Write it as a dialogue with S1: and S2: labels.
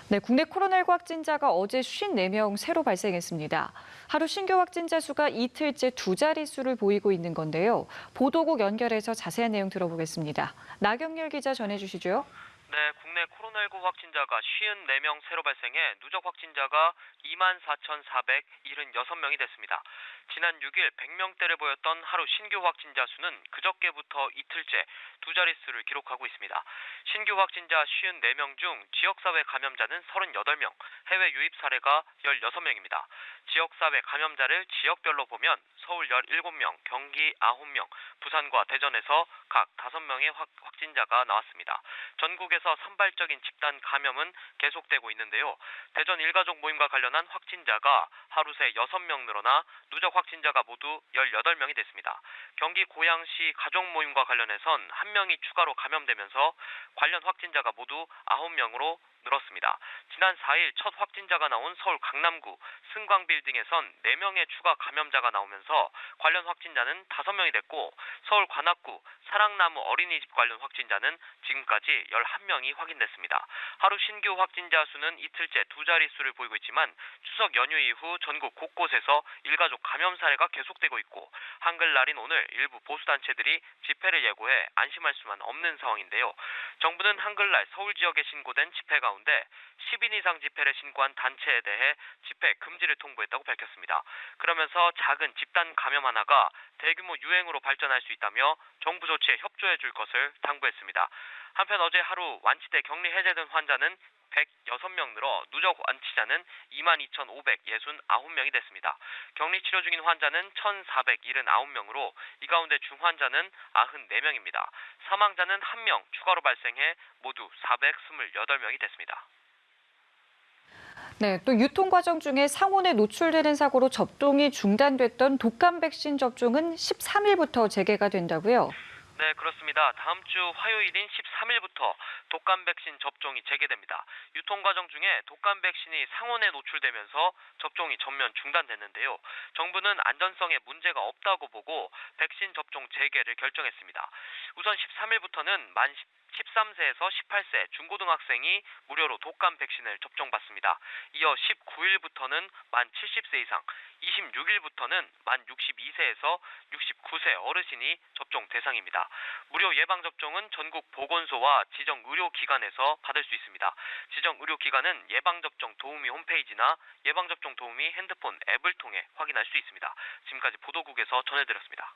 S1: 네, 국내 코로나19 확진자가 어제 54명 새로 발생했습니다. 하루 신규 확진자 수가 이틀째 두 자릿수를 보이고 있는 건데요. 보도국 연결해서 자세한 내용 들어보겠습니다. 나경열 기자 전해주시죠.
S2: 네, 국내 코로나19 확진자가 54명 새로 발생해 누적 확진자가 24,476명이 됐습니다. 지난 6일 100명대를 보였던 하루 신규 확진자 수는 그저께부터 이틀째 두 자릿수를 기록하고 있습니다. 신규 확진자 54명 중 지역사회 감염자는 38명, 해외 유입 사례가 16명입니다. 지역사회 감염자를 지역별로 보면 서울 17명, 경기 9명, 부산과 대전에서 각 5명의 확진자가 나왔습니다. 전국에서 산발적인 집단 감염은 계속되고 있는데요. 대전 일가족 모임과 관련한 확진자가 하루 새 6명 늘어나 누적 확진자가 모두 18명이 됐습니다. 경기 고양시 가족 모임과 관련해선 1명이 추가로 감염되면서 관련 확진자가 모두 9명으로 늘었습니다. 지난 4일 첫 확진자가 나온 서울 강남구 승광빌딩에선 4명의 추가 감염자가 나오면서 관련 확진자는 5명이 됐고 서울 관악구 사랑나무 어린이집 관련 확진자는 지금까지 11명이 확인됐습니다. 하루 신규 확진자 수는 이틀째 두 자릿수를 보이고 있지만 추석 연휴 이후 전국 곳곳에서 일가족 감염 사례가 계속되고 있고 한글날인 오늘 일부 보수단체들이 집회를 예고해 안심할 수만 없는 상황인데요. 정부는 한글날 서울 지역에 신고된 집회 가운데 10인 이상 집회를 신고한 단체에 대해 집회 금지를 통보했다고 밝혔습니다. 그러면서 작은 집단 감염 하나가 대규모 유행으로 발전할 수 있다며 정부 조치에 협조해 줄 것을 당부했습니다. 한편 어제 하루 완치돼 격리 해제된 환자는 106명 늘어 누적 완치자는 22,569명이 됐습니다. 격리 치료 중인 환자는 1,479명으로 이 가운데 중환자는 94명입니다. 사망자는 1명 추가로 발생해 모두 428명이 됐습니다.
S1: 네, 또 유통 과정 중에 상온에 노출되는 사고로 접종이 중단됐던 독감 백신 접종은 13일부터 재개가 된다고요.
S2: 네, 그렇습니다. 다음 주 화요일인 13일부터 독감 백신 접종이 재개됩니다. 유통 과정 중에 독감 백신이 상온에 노출되면서 접종이 전면 중단됐는데요. 정부는 안전성에 문제가 없다고 보고 백신 접종 재개를 결정했습니다. 우선 13일부터는 만 13세에서 18세 중고등학생이 무료로 독감 백신을 접종받습니다. 이어 19일부터는 만 70세 이상, 26일부터는 만 62세에서 69세 어르신이 접종 대상입니다. 무료 예방접종은 전국 보건소와 지정 의료기관에서 받을 수 있습니다. 지정 의료기관은 예방접종 도우미 홈페이지나 예방접종 도우미 핸드폰 앱을 통해 확인할 수 있습니다. 지금까지 보도국에서 전해드렸습니다.